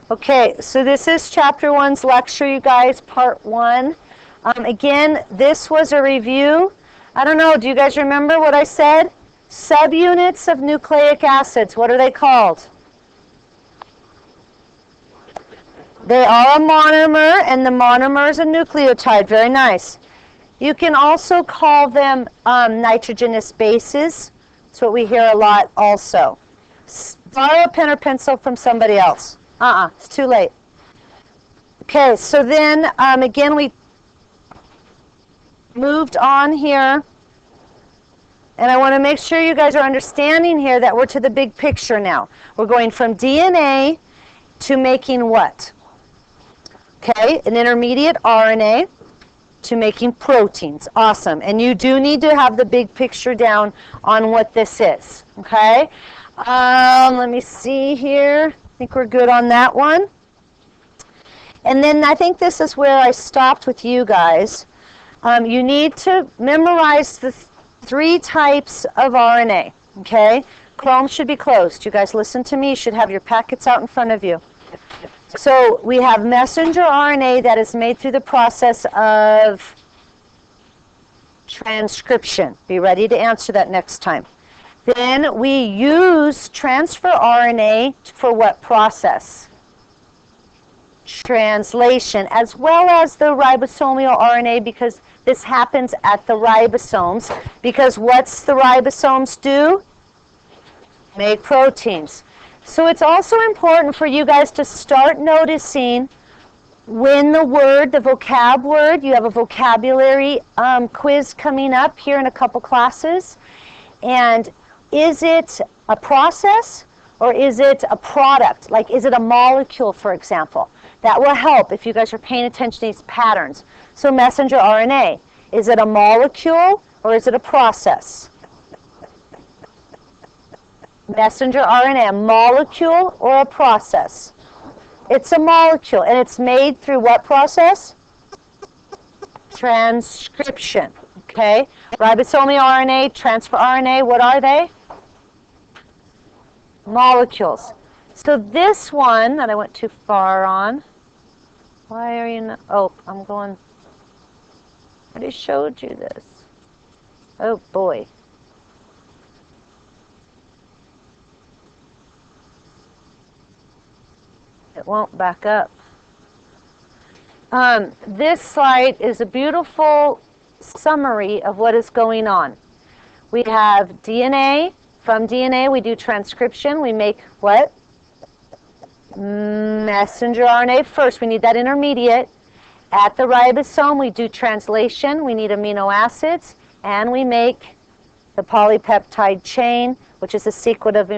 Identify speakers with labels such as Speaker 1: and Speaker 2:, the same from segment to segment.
Speaker 1: Okay, so this is Chapter 1's lecture, you guys, Part 1. Again, this was a review. I don't know, do you guys remember what I said? Subunits of nucleic acids, what are they called? They are a monomer, and the monomer is a nucleotide. Very nice. You can also call them nitrogenous bases. That's what we hear a lot also. Borrow a pen or pencil from somebody else. It's too late. Okay, so then again we moved on here. And I want to make sure you guys are understanding here that we're to the big picture now. We're going from DNA to making what? Okay, an intermediate RNA to making proteins. Awesome. And you do need to have the big picture down on what this is. Okay? Let me see here. I think we're good on that one. And then I think this is where I stopped with you guys. You need to memorize the 3 types of RNA. Okay? Chrome should be closed. You guys listen to me. You should have your packets out in front of you. So we have messenger RNA that is made through the process of transcription. Be ready to answer that next time. Then we use transfer RNA for what process? Translation, as well as the ribosomal RNA, because this happens at the ribosomes. Because what's the ribosomes do? Make proteins. So it's also important for you guys to start noticing when the vocab word, you have a vocabulary quiz coming up here in a couple classes. And is it a process or is it a product? Like, is it a molecule, for example? That will help if you guys are paying attention to these patterns. So messenger RNA, is it a molecule or is it a process? Messenger RNA, a molecule or a process? It's a molecule, and it's made through what process? Transcription, okay? Ribosomal RNA, transfer RNA, what are they? Molecules. So this one that I went too far on, why are you not, I'm going, I already showed you this. Oh boy. It won't back up. This slide is a beautiful summary of what is going on. We have DNA. From DNA, we do transcription. We make what? Messenger RNA first. We need that intermediate. At the ribosome, we do translation. We need amino acids. And we make the polypeptide chain, which is a sequence of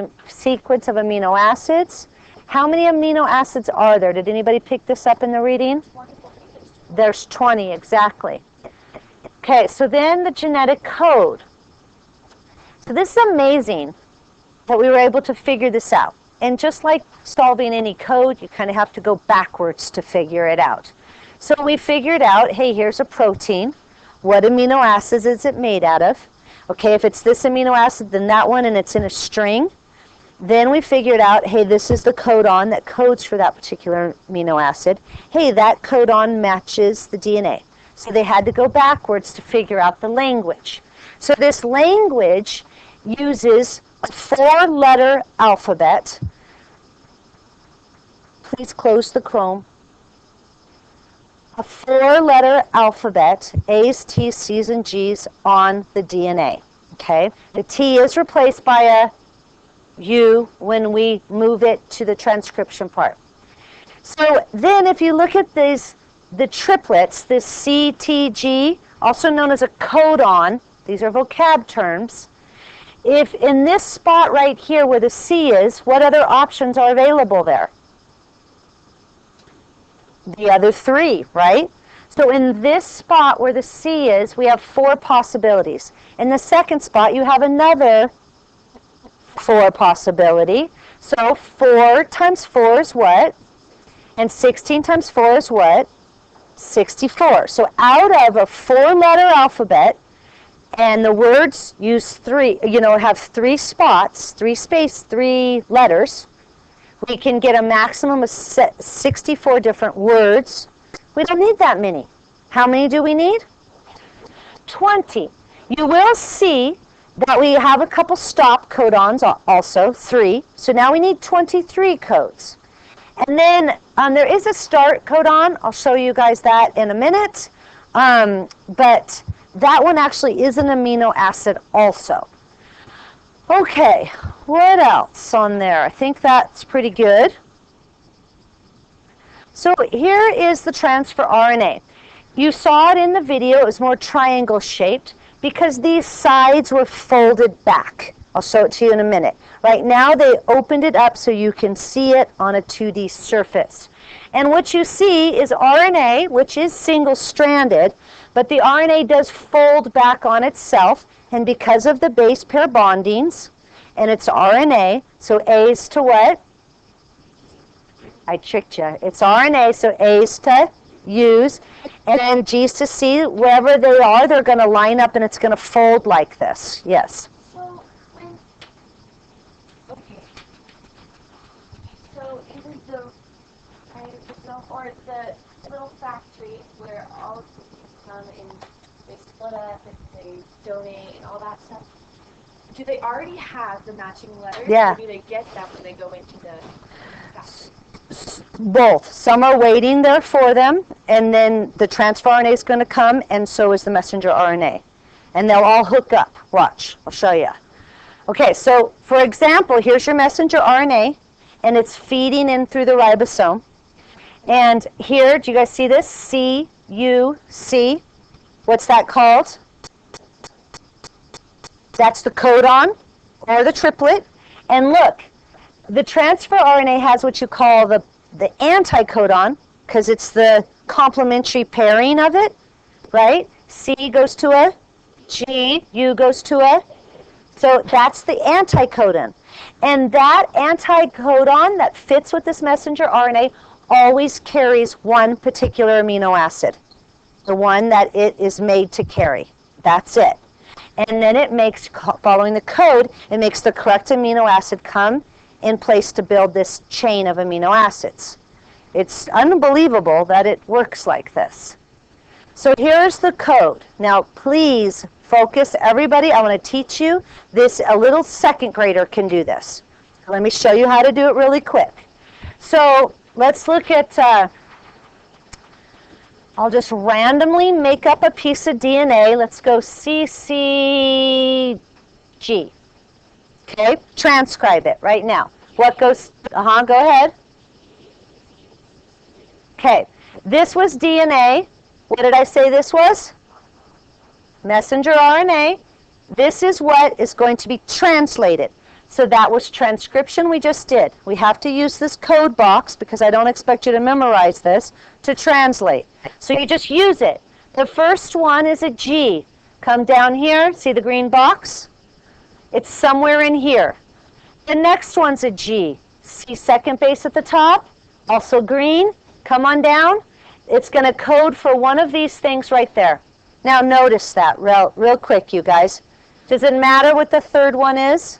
Speaker 1: amino acids. How many amino acids are there? Did anybody pick this up in the reading?
Speaker 2: 20.
Speaker 1: There's 20, exactly. Okay, so then the genetic code. So this is amazing that we were able to figure this out. And just like solving any code, you kind of have to go backwards to figure it out. So we figured out, hey, here's a protein. What amino acids is it made out of? Okay, if it's this amino acid, then that one, and it's in a string. Then we figured out, hey, this is the codon that codes for that particular amino acid. Hey, that codon matches the DNA. So they had to go backwards to figure out the language. So this language uses a 4-letter alphabet. Please close the Chrome. A 4-letter alphabet, A's, T's, C's, and G's on the DNA. Okay? The T is replaced by a U when we move it to the transcription part. So then if you look at the triplets, this C, T, G, also known as a codon, these are vocab terms. If in this spot right here where the C is, what other options are available there? The other 3, right? So in this spot where the C is, we have 4 possibilities. In the second spot, you have another 4 possibility. So 4 times 4 is what? And 16 times 4 is what? 64. So out of a 4-letter alphabet, and the words use 3, have 3 spots, 3 letters. We can get a maximum of 64 different words. We don't need that many. How many do we need? 20. You will see that we have a couple stop codons also, 3. So now we need 23 codes. And then there is a start codon. I'll show you guys that in a minute. But that one actually is an amino acid also. Okay, what else on there? I think that's pretty good. So here is the transfer RNA. You saw it in the video. It was more triangle shaped because these sides were folded back. I'll show it to you in a minute. Right now they opened it up so you can see it on a 2D surface. And what you see is RNA, which is single-stranded, but the RNA does fold back on itself, and because of the base pair bondings, and it's RNA, so A is to what? I tricked you. It's RNA, so A is to use, and then G's to C. Wherever they are, they're going to line up, and it's going to fold like this. Yes?
Speaker 2: So in the ribosome, or the little factory where all come and they split up and they donate and all that stuff, do they already have the matching letters?
Speaker 1: Yeah.
Speaker 2: Or do they get them when they go into the factory?
Speaker 1: Both. Some are waiting there for them, and then the transfer RNA is going to come, and so is the messenger RNA. And they'll all hook up. Watch. I'll show you. Okay, so for example, here's your messenger RNA, and it's feeding in through the ribosome. And here, do you guys see this? C-U-C. What's that called? That's the codon, or the triplet. And look, the transfer RNA has what you call the anticodon, because it's the complementary pairing of it, right? C goes to a G, U goes to a, so that's the anticodon. And that anticodon that fits with this messenger RNA always carries one particular amino acid, the one that it is made to carry. That's it. And then it makes, following the code, it makes the correct amino acid come in place to build this chain of amino acids. It's unbelievable that it works like this. So here's the code. Now please focus, everybody. I want to teach you this. A little second grader can do this. Let me show you how to do it really quick. So let's look at, I'll just randomly make up a piece of DNA. Let's go CCG. Okay, transcribe it right now. What goes, go ahead. Okay, this was DNA. What did I say this was? Messenger RNA. This is what is going to be translated. So that was transcription we just did. We have to use this code box, because I don't expect you to memorize this, to translate. So you just use it. The first one is a G. Come down here, see the green box? It's somewhere in here. The next one's a G. See second base at the top? Also green. Come on down. It's going to code for one of these things right there. Now notice that real quick, you guys. Does it matter what the third one is?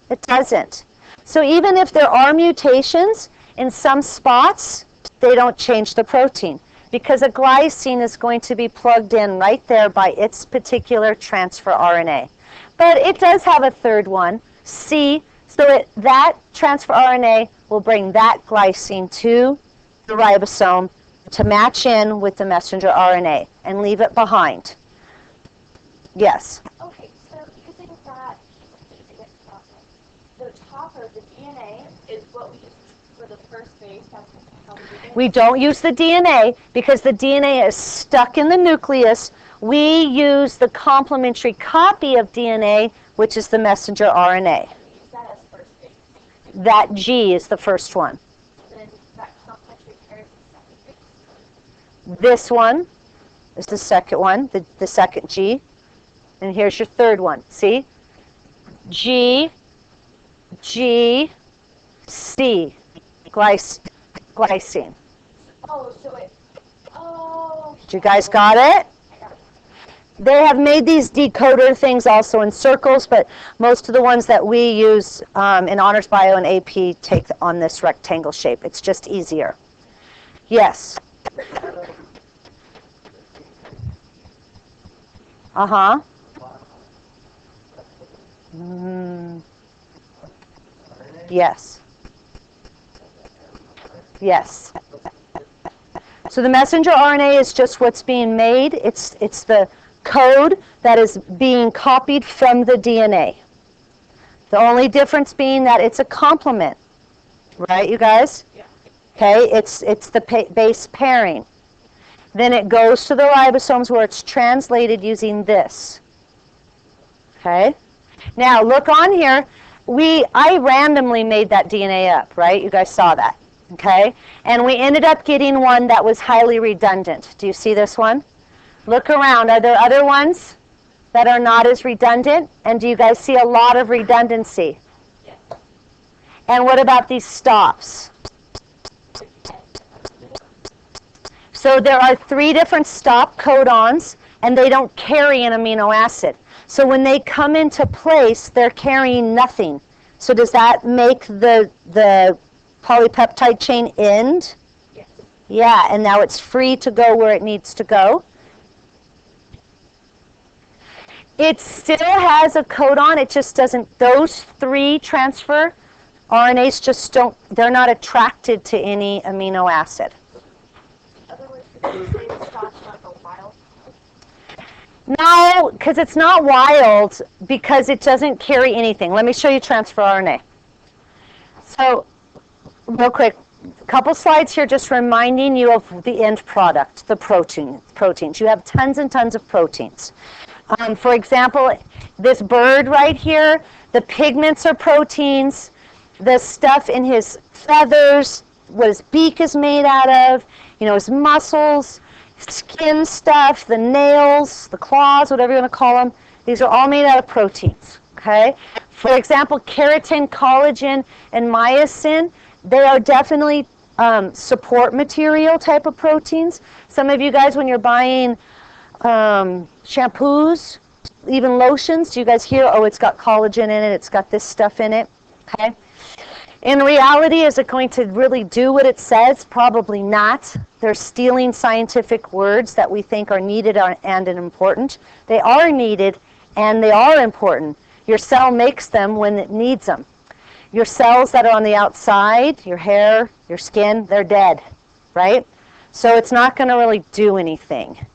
Speaker 1: It doesn't. So even if there are mutations in some spots, they don't change the protein, because a glycine is going to be plugged in right there by its particular transfer RNA. But it does have a third one, C, so that transfer RNA will bring that glycine to the ribosome to match in with the messenger RNA and leave it behind. Yes?
Speaker 2: Okay, so you think that the top of the DNA is what we use for the first base? That's how we do it?
Speaker 1: We don't use the DNA because the DNA is stuck in the nucleus. We use the complementary copy of DNA, which is the messenger RNA.
Speaker 2: Use that as first base.
Speaker 1: That G is the first one.
Speaker 2: Then that complementary pair is the second base.
Speaker 1: This one is the second one, the second G. And here's your third one. See? G, G, C, glycine.
Speaker 2: Oh, so it, oh.
Speaker 1: You guys got it?
Speaker 2: I got it.
Speaker 1: They have made these decoder things also in circles, but most of the ones that we use in Honors Bio and AP take on this rectangle shape. It's just easier. Yes. Uh-huh. Yes. Yes. So the messenger RNA is just what's being made. It's the code that is being copied from the DNA. The only difference being that it's a complement. Right, you guys? Yeah. Okay, it's the base pairing. Then it goes to the ribosomes where it's translated using this. Okay? Now, look on here. I randomly made that DNA up, right? You guys saw that. Okay? And we ended up getting one that was highly redundant. Do you see this one? Look around. Are there other ones that are not as redundant? And do you guys see a lot of redundancy? Yes. And what about these stops? So there are 3 different stop codons, and they don't carry an amino acid. So when they come into place, they're carrying nothing. So does that make the polypeptide chain end? Yes. Yeah, and now it's free to go where it needs to go. It still has a codon, it just doesn't, those 3 transfer RNAs just don't, they're not attracted to any amino acid. No, because it's not wild, because it doesn't carry anything. Let me show you transfer RNA. So, real quick, a couple slides here just reminding you of the end product, the proteins. You have tons and tons of proteins. For example, this bird right here, the pigments are proteins. The stuff in his feathers, what his beak is made out of, his muscles, skin stuff, the nails, the claws, whatever you want to call them, these are all made out of proteins, okay? For example, keratin, collagen, and myosin, they are definitely support material type of proteins. Some of you guys, when you're buying shampoos, even lotions, do you guys hear, oh, it's got collagen in it, it's got this stuff in it, okay? In reality, is it going to really do what it says? Probably not. They're stealing scientific words that we think are needed and important. They are needed and they are important. Your cell makes them when it needs them. Your cells that are on the outside, your hair, your skin, they're dead, right? So it's not going to really do anything.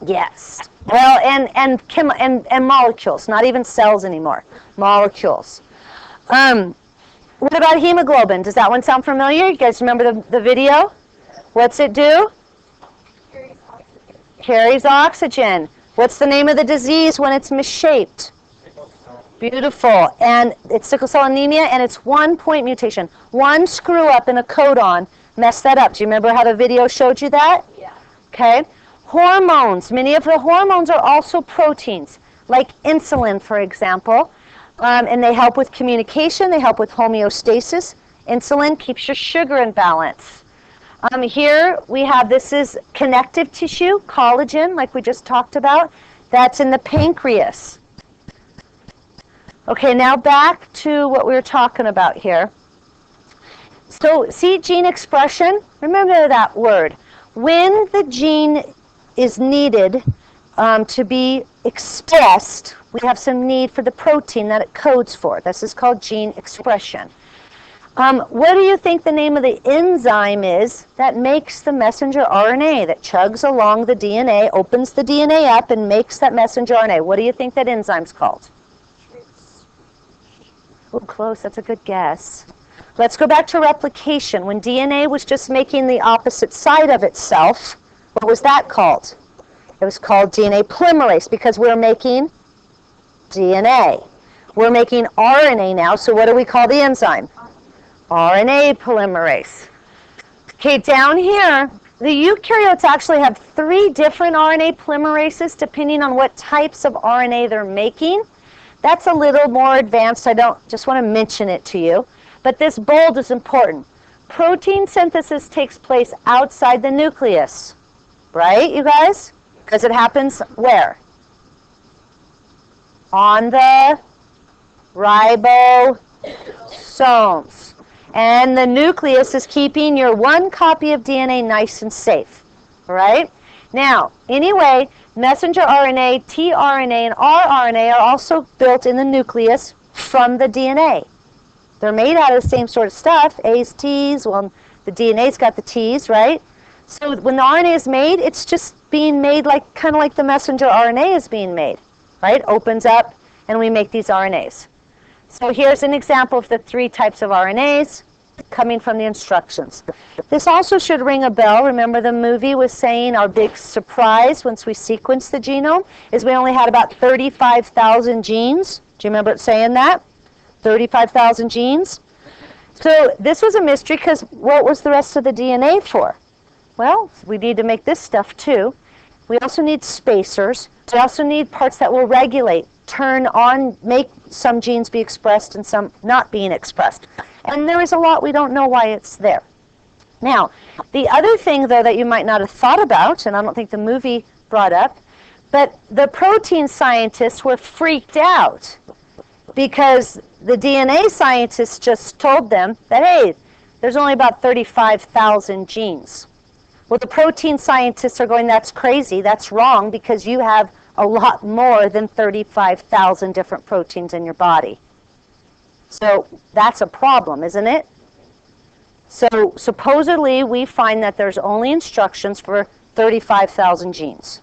Speaker 1: Yes. Well, and molecules, not even cells anymore. Molecules. What about hemoglobin? Does that one sound familiar? You guys remember the video? What's it do? Carries oxygen. What's the name of the disease when it's misshaped? Beautiful. And it's sickle cell anemia, and it's 1 point mutation. One screw up in a codon messed that up. Do you remember how the video showed you that? Yeah. Okay. Hormones. Many of the hormones are also proteins, like insulin, for example. And they help with communication. They help with homeostasis. Insulin keeps your sugar in balance. Here we have, this is connective tissue, collagen, like we just talked about. That's in the pancreas. Okay, now back to what we were talking about here. So see gene expression? Remember that word. When the gene is needed to be expressed, we have some need for the protein that it codes for. This is called gene expression. What do you think the name of the enzyme is that makes the messenger RNA, that chugs along the DNA, opens the DNA up, and makes that messenger RNA? What do you think that enzyme's called? Oh, close. That's a good guess. Let's go back to replication. When DNA was just making the opposite side of itself, what was that called? It was called DNA polymerase, because we're making DNA. We're making RNA now, so what do we call the enzyme? RNA polymerase. Okay, down here, the eukaryotes actually have 3 different RNA polymerases depending on what types of RNA they're making. That's a little more advanced. I don't just want to mention it to you. But this bold is important. Protein synthesis takes place outside the nucleus. right, you guys? Because it happens where? On the ribosomes. And the nucleus is keeping your one copy of DNA nice and safe, all right? Now, anyway, messenger RNA, tRNA, and rRNA are also built in the nucleus from the DNA. They're made out of the same sort of stuff, A's, T's, well, the DNA's got the T's, right? So when the RNA is made, it's just being made like kind of like the messenger RNA is being made, right? Opens up, and we make these RNAs. So here's an example of the 3 types of RNAs coming from the instructions. This also should ring a bell. Remember the movie was saying our big surprise once we sequenced the genome is we only had about 35,000 genes. Do you remember it saying that? 35,000 genes. So this was a mystery because what was the rest of the DNA for? Well, we need to make this stuff too. We also need spacers. We also need parts that will regulate, turn on, make some genes be expressed and some not being expressed. And there is a lot we don't know why it's there. Now, the other thing, though, that you might not have thought about, and I don't think the movie brought up, but the protein scientists were freaked out because the DNA scientists just told them that, hey, there's only about 35,000 genes. Well, the protein scientists are going, that's crazy, that's wrong, because you have a lot more than 35,000 different proteins in your body. So that's a problem, isn't it? So supposedly we find that there's only instructions for 35,000 genes.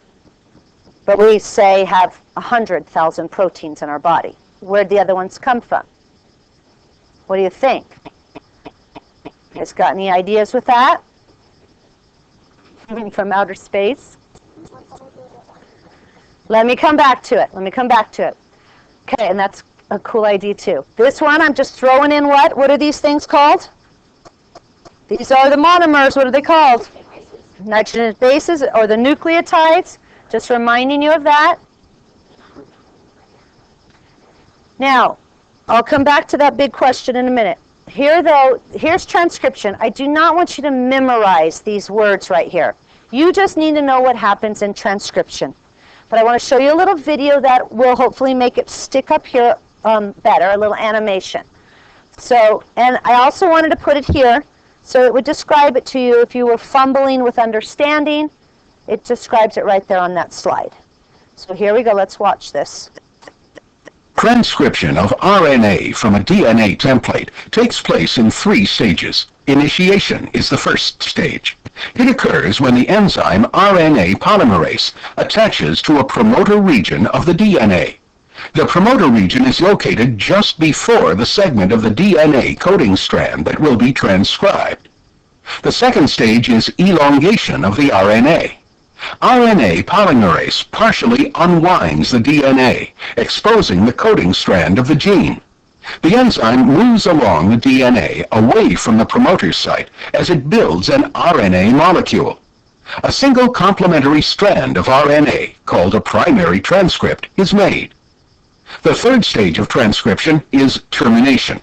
Speaker 1: But we say have 100,000 proteins in our body. Where'd the other ones come from? What do you think? You guys got any ideas with that? Coming from outer space? Let me come back to it. Okay, and that's a cool idea too. This one, I'm just throwing in what? What are these things called? These are the monomers. What are they called? Nitrogen bases or the nucleotides. Just reminding you of that. Now, I'll come back to that big question in a minute. Here, though, here's transcription. I do not want you to memorize these words right here. You just need to know what happens in transcription. But I want to show you a little video that will hopefully make it stick up here better, a little animation. So, and I also wanted to put it here so it would describe it to you if you were fumbling with understanding. It describes it right there on that slide. So here we go. Let's watch this.
Speaker 3: Transcription of RNA from a DNA template takes place in 3 stages. Initiation is the first stage. It occurs when the enzyme RNA polymerase attaches to a promoter region of the DNA. The promoter region is located just before the segment of the DNA coding strand that will be transcribed. The second stage is elongation of the RNA. RNA polymerase partially unwinds the DNA, exposing the coding strand of the gene. The enzyme moves along the DNA away from the promoter site as it builds an RNA molecule. A single complementary strand of RNA, called a primary transcript, is made. The third stage of transcription is termination.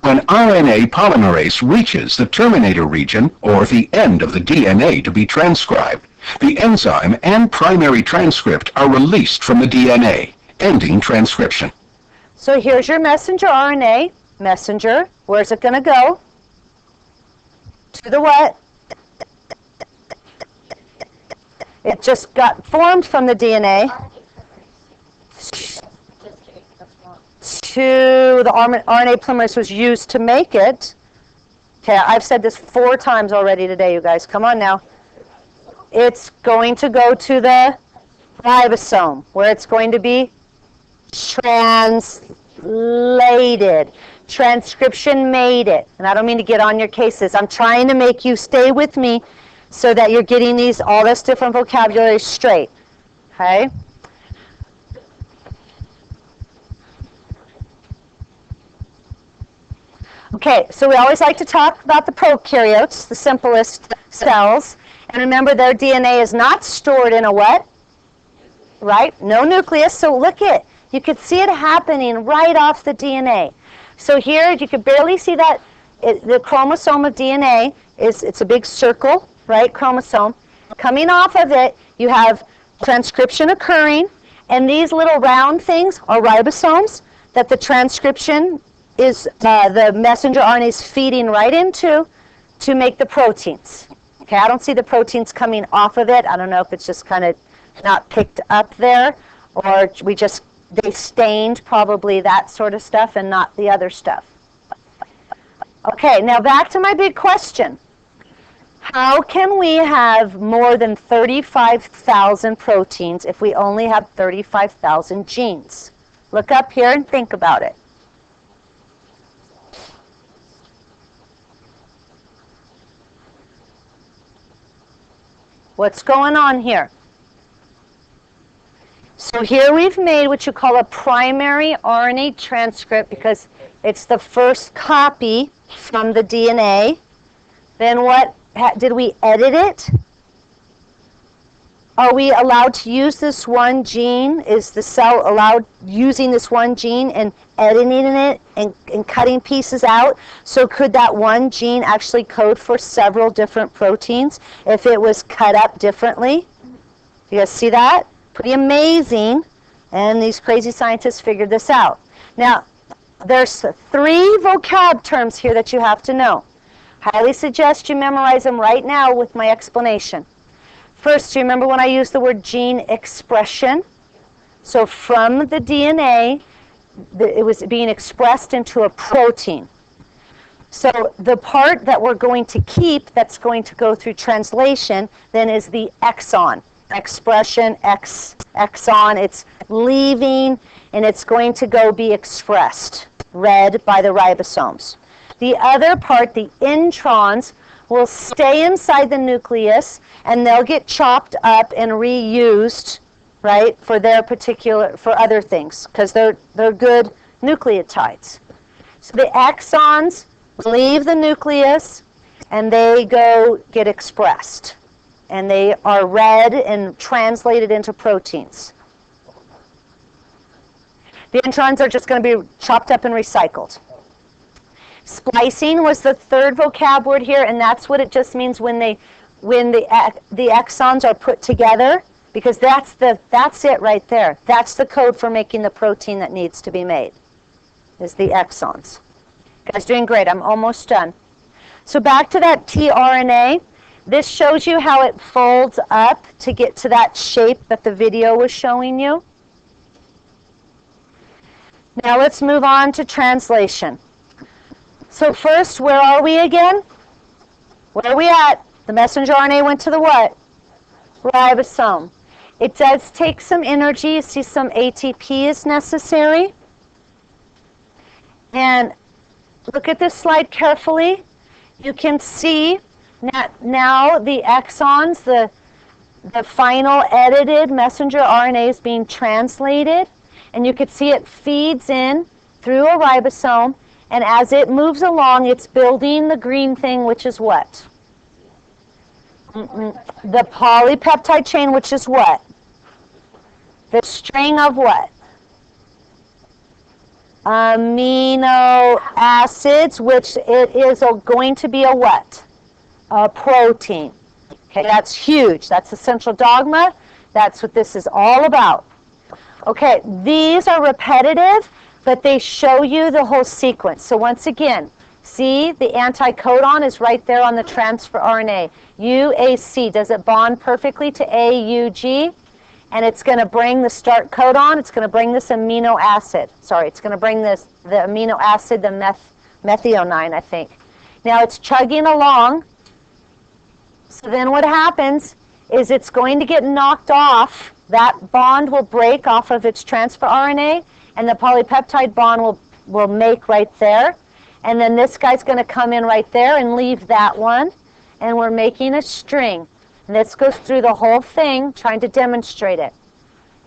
Speaker 3: When RNA polymerase reaches the terminator region, or the end of the DNA to be transcribed, the enzyme and primary transcript are released from the DNA, ending transcription.
Speaker 1: So here's your messenger RNA. Messenger, where's it going to go? To the what? It just got formed from the DNA to the RNA polymerase was used to make it. Okay, I've said this 4 times already today, you guys. Come on now. It's going to go to the ribosome, where it's going to be translated. Transcription made it. And I don't mean to get on your cases. I'm trying to make you stay with me so that you're getting all this different vocabulary straight. Okay? Okay, so we always like to talk about the prokaryotes, the simplest cells. And remember, their DNA is not stored in a what? Right? No nucleus. So look at, you could see it happening right off the DNA. So here, you could barely see that the chromosome of DNA it's a big circle, right? Chromosome. Coming off of it, you have transcription occurring, and these little round things are ribosomes that the transcription is, the messenger RNA is feeding right into to make the proteins. Okay, I don't see the proteins coming off of it. I don't know if it's just kind of not picked up there, or they stained probably that sort of stuff and not the other stuff. Okay, now back to my big question. How can we have more than 35,000 proteins if we only have 35,000 genes? Look up here and think about it. What's going on here? So here we've made what you call a primary RNA transcript because it's the first copy from the DNA. Then what? Did we edit it? Are we allowed to use this one gene? Is the cell allowed using this one gene and editing it and cutting pieces out? So could that one gene actually code for several different proteins if it was cut up differently? You guys see that? Pretty amazing. And these crazy scientists figured this out. Now, there's 3 vocab terms here that you have to know. Highly suggest you memorize them right now with my explanation. First, do you remember when I used the word gene expression? So from the DNA, it was being expressed into a protein. So the part that we're going to keep that's going to go through translation then is the exon. Expression, exon, it's leaving and it's going to go be expressed, read by the ribosomes. The other part, the introns, will stay inside the nucleus and they'll get chopped up and reused, right, for other things, because they're good nucleotides. So the exons leave the nucleus and they go get expressed. And they are read and translated into proteins. The introns are just going to be chopped up and recycled. Splicing was the 3rd vocab word here, and that's what it just means when the exons are put together, because that's it right there. That's the code for making the protein that needs to be made, is the exons. You guys doing great. I'm almost done. So back to that tRNA. This shows you how it folds up to get to that shape that the video was showing you. Now let's move on to translation. So first, where are we again? Where are we at? The messenger RNA went to the what? Ribosome. It does take some energy. You see some ATP is necessary. And look at this slide carefully. You can see now the exons, the final edited messenger RNA is being translated. And you can see it feeds in through a ribosome. And as it moves along, it's building the green thing, which is what? The polypeptide chain, which is what? The string of what? Amino acids, which it is going to be a what? A protein. Okay, that's huge. That's the central dogma. That's what this is all about. Okay, these are repetitive, but they show you the whole sequence. So once again, see the anticodon is right there on the transfer RNA. UAC, does it bond perfectly to AUG? And it's going to bring the start codon, it's going to bring this amino acid. Sorry, it's going to bring the amino acid, the methionine, I think. Now it's chugging along. So then what happens is it's going to get knocked off. That bond will break off of its transfer RNA, and the polypeptide bond will make right there. And then this guy's going to come in right there and leave that one. And we're making a string. And this goes through the whole thing, trying to demonstrate it.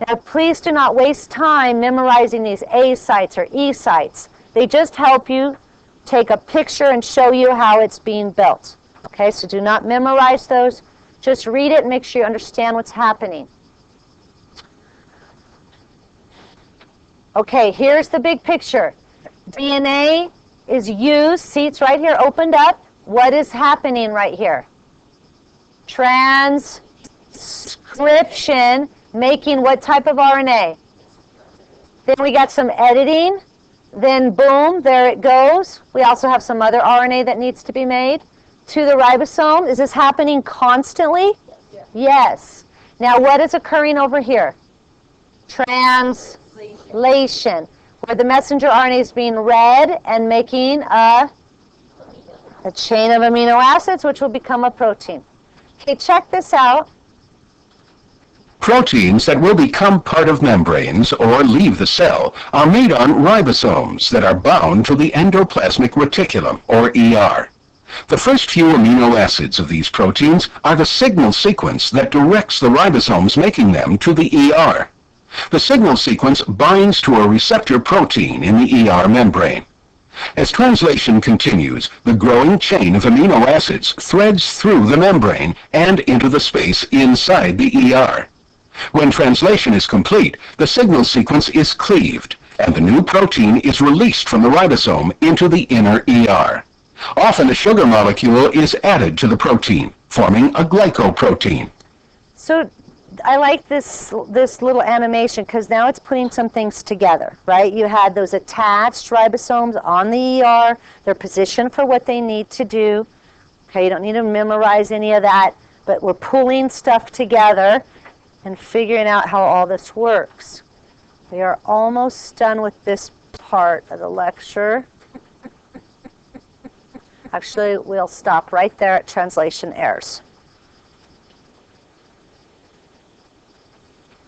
Speaker 1: Now, please do not waste time memorizing these A sites or E sites. They just help you take a picture and show you how it's being built. Okay, so do not memorize those. Just read it and make sure you understand what's happening. Okay, here's the big picture. DNA is used, see it's right here opened up. What is happening right here? Translation. transcription, making what type of RNA? Then we got some editing. Then boom, there it goes. We also have some other RNA that needs to be made to the ribosome. Is this happening constantly? Yes. Now what is occurring over here? Translation, where the messenger RNA is being read and making a chain of amino acids, which will become a protein. Okay, check this out.
Speaker 3: Proteins that will become part of membranes or leave the cell are made on ribosomes that are bound to the endoplasmic reticulum, or ER. The first few amino acids of these proteins are the signal sequence that directs the ribosomes making them to the ER. The signal sequence binds to a receptor protein in the ER membrane. As translation continues, the growing chain of amino acids threads through the membrane and into the space inside the ER. When translation is complete, the signal sequence is cleaved, and the new protein is released from the ribosome into the inner ER. Often a sugar molecule is added to the protein, forming a glycoprotein.
Speaker 1: So I like this little animation because now it's putting some things together, right? You had those attached ribosomes on the ER. They're positioned for what they need to do. Okay, you don't need to memorize any of that, but we're pulling stuff together and figuring out how all this works. We are almost done with this part of the lecture. Actually, we'll stop right there at translation errors.